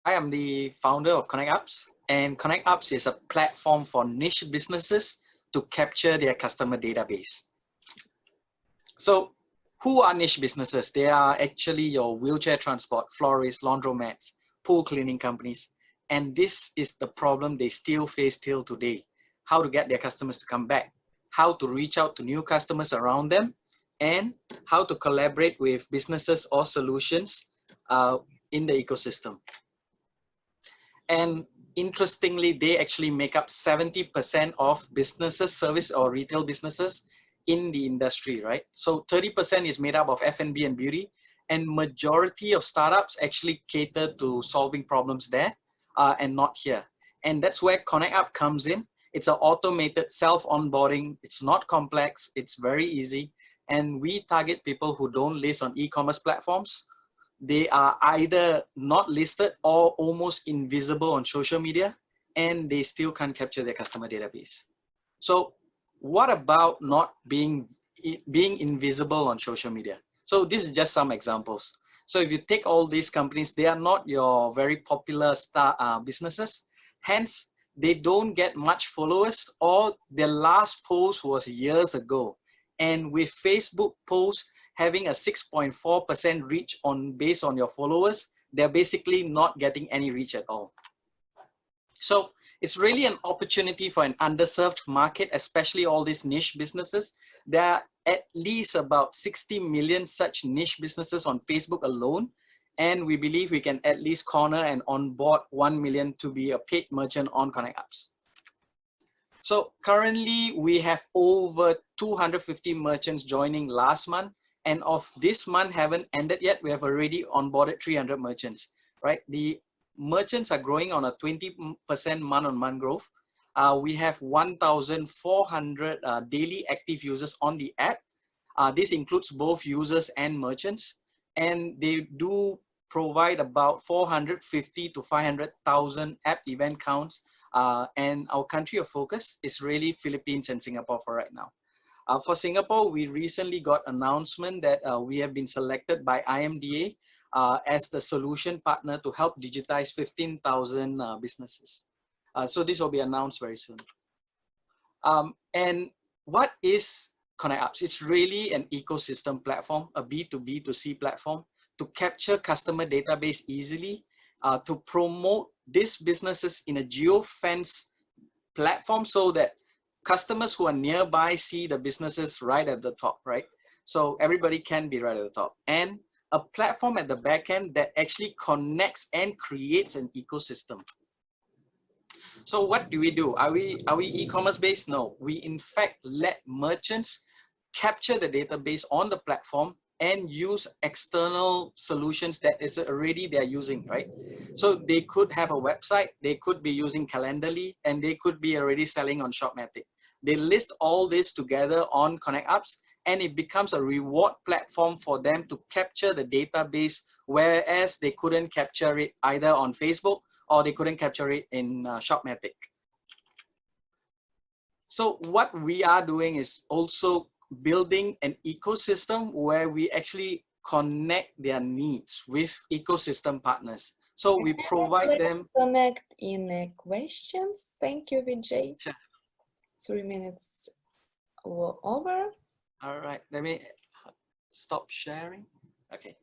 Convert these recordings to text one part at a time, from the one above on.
I am the founder of ConnectUPZ, and ConnectUPZ is a platform for niche businesses to capture their customer database. So who are niche businesses? They are actually your wheelchair transport, florists, laundromats, pool cleaning companies. And this is the problem they still face till today. How to get their customers to come back, how to reach out to new customers around them, and how to collaborate with businesses or solutions in the ecosystem. And interestingly, they actually make up 70% of businesses, service or retail businesses in the industry, right? So 30% is made up of F&B and beauty, and majority of startups actually cater to solving problems there and not here. And that's where ConnectUp comes in. It's an automated self-onboarding. It's not complex. It's very easy. And we target people who don't list on e-commerce platforms. They are either not listed or almost invisible on social media, and they still can't capture their customer database. So what about not being invisible on social media? So this is just some examples. So if you take all these companies, they are not your very popular businesses. Hence, they don't get much followers, or their last post was years ago. And with Facebook posts having a 6.4% reach based on your followers, they're basically not getting any reach at all. So it's really an opportunity for an underserved market, especially all these niche businesses. There are at least about 60 million such niche businesses on Facebook alone. And we believe we can at least corner and onboard 1 million to be a paid merchant on ConnectUPZ. So currently we have over 250 merchants joining last month. And of this month haven't ended yet, we have already onboarded 300 merchants, right? The merchants are growing on a 20% month-on-month growth. We have 1,400 daily active users on the app. This includes both users and merchants. And they do provide about 450 to 500,000 app event counts. And our country of focus is really Philippines and Singapore for right now. For Singapore, we recently got announcement that we have been selected by IMDA as the solution partner to help digitize 15,000 businesses. So this will be announced very soon. And what is ConnectUPZ? It's really an ecosystem platform, a B2B2C platform to capture customer database easily, to promote these businesses in a geo-fence platform so that customers who are nearby see the businesses right at the top, right? So everybody can be right at the top. And a platform at the back end that actually connects and creates an ecosystem. So what do? Are we e-commerce based? No, we in fact let merchants capture the database on the platform and use external solutions that is already they're using, right? So they could have a website, they could be using Calendly, and they could be already selling on Shopmatic. They list all this together on ConnectUPZ, and it becomes a reward platform for them to capture the database, whereas they couldn't capture it either on Facebook or they couldn't capture it in Shopmatic. So what we are doing is also building an ecosystem where we actually connect their needs with ecosystem partners. So we provide them. Connect in questions. Thank you, Vijay. Sure. 3 minutes were over. All right, let me stop sharing. Okay.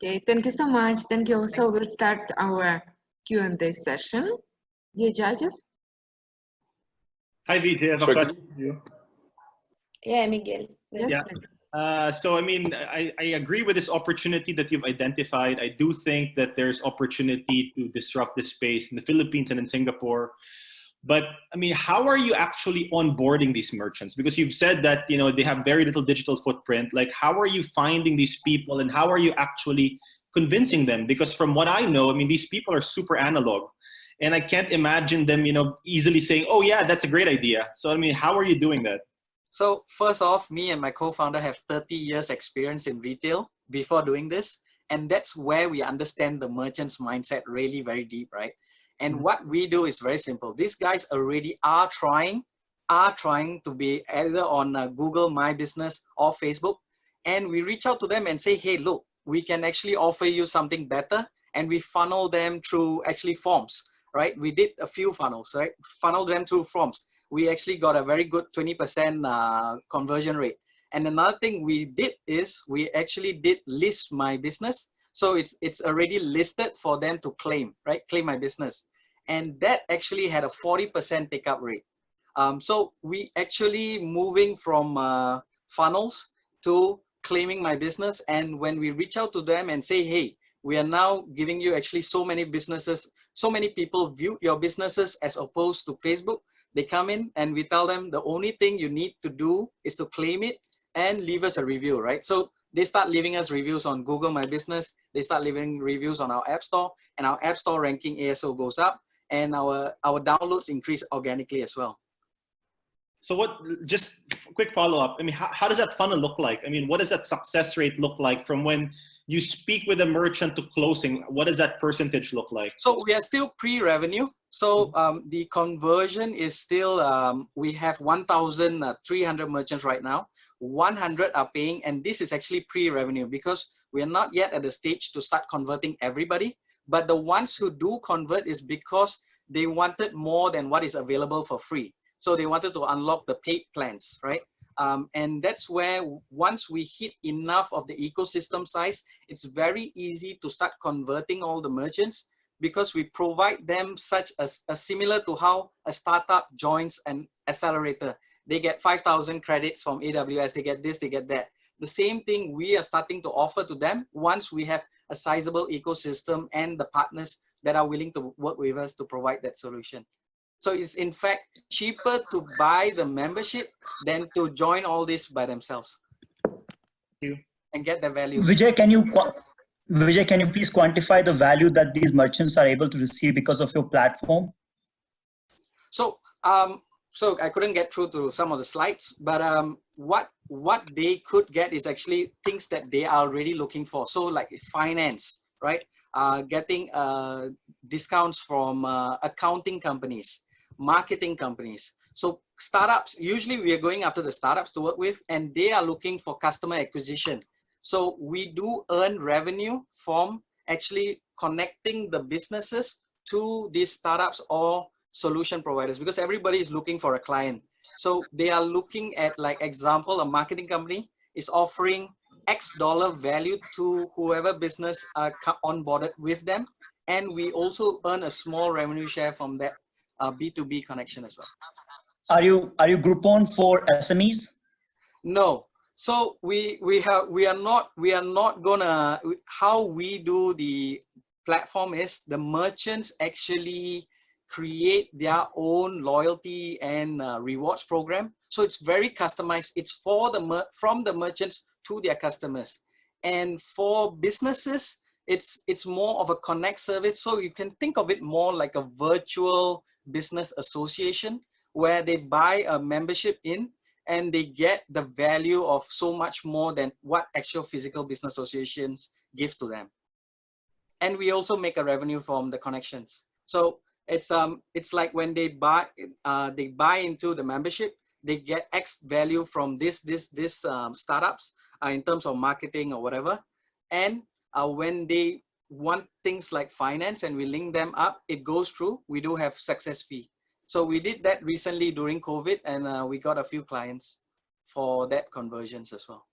Okay, thank you so much. Thank you. So we'll start our Q&A session. Dear judges. Hi, Vijay. I have a question for you. Yeah, Miguel. So, I mean, I agree with this opportunity that you've identified. I do think that there's opportunity to disrupt this space in the Philippines and in Singapore. But I mean, how are you actually onboarding these merchants? Because you've said that, you know, they have very little digital footprint. Like, how are you finding these people and how are you actually convincing them? Because from what I know, I mean, these people are super analog. And I can't imagine them, you know, easily saying, oh yeah, that's a great idea. So, I mean, how are you doing that? So first off, me and my co-founder have 30 years experience in retail before doing this. And that's where we understand the merchant's mindset really very deep, right? And what we do is very simple. These guys already are trying to be either on Google My Business or Facebook. And we reach out to them and say, hey, look, we can actually offer you something better. and we funnel them through actually forms, right? We did a few funnels, right? Funnel them through forms. We actually got a very good 20% conversion rate. And another thing we did is we actually did list my business. So it's already listed for them to claim, right? Claim my business. And that actually had a 40% take up rate. So we actually moving from funnels to claiming my business. And when we reach out to them and say, hey, we are now giving you actually so many businesses, so many people view your businesses as opposed to Facebook. They come in and we tell them the only thing you need to do is to claim it and leave us a review, right? So they start leaving us reviews on Google My Business. They start leaving reviews on our App Store, and our App Store ranking ASO goes up, and our downloads increase organically as well. So what, just a quick follow-up. I mean, how does that funnel look like? I mean, what does that success rate look like from when you speak with a merchant to closing? What does that percentage look like? So we are still pre-revenue. So the conversion is still, we have 1,300 merchants right now. 100 are paying, and this is actually pre-revenue because we are not yet at the stage to start converting everybody. But the ones who do convert is because they wanted more than what is available for free. So they wanted to unlock the paid plans, right? And that's where once we hit enough of the ecosystem size, it's very easy to start converting all the merchants because we provide them such a similar to how a startup joins an accelerator. They get 5,000 credits from AWS, they get this, they get that. The same thing we are starting to offer to them once we have a sizable ecosystem and the partners that are willing to work with us to provide that solution. So it's in fact cheaper to buy the membership than to join all this by themselves. And get the value. Vijay, can you please quantify the value that these merchants are able to receive because of your platform? So, so I couldn't get through to some of the slides, but what they could get is actually things that they are already looking for. So like finance, right? Getting discounts from accounting companies, marketing companies. So startups, usually we are going after the startups to work with, and they are looking for customer acquisition. So we do earn revenue from actually connecting the businesses to these startups or solution providers, because everybody is looking for a client. So they are looking at, like example, a marketing company is offering X dollar value to whoever business onboarded with them. And we also earn a small revenue share from that B2B connection as well. Are you Groupon for SMEs? No. So we are not gonna, how we do the platform is the merchants actually create their own loyalty and rewards program. So it's very customized. It's for from the merchants to their customers. And for businesses, it's more of a connect service. So you can think of it more like a virtual business association where they buy a membership in and they get the value of so much more than what actual physical business associations give to them. And we also make a revenue from the connections. So it's like when they buy into the membership, they get X value from this startups in terms of marketing or whatever. And when they want things like finance and we link them up, it goes through, we do have success fee. So we did that recently during COVID, and we got a few clients for that conversions as well.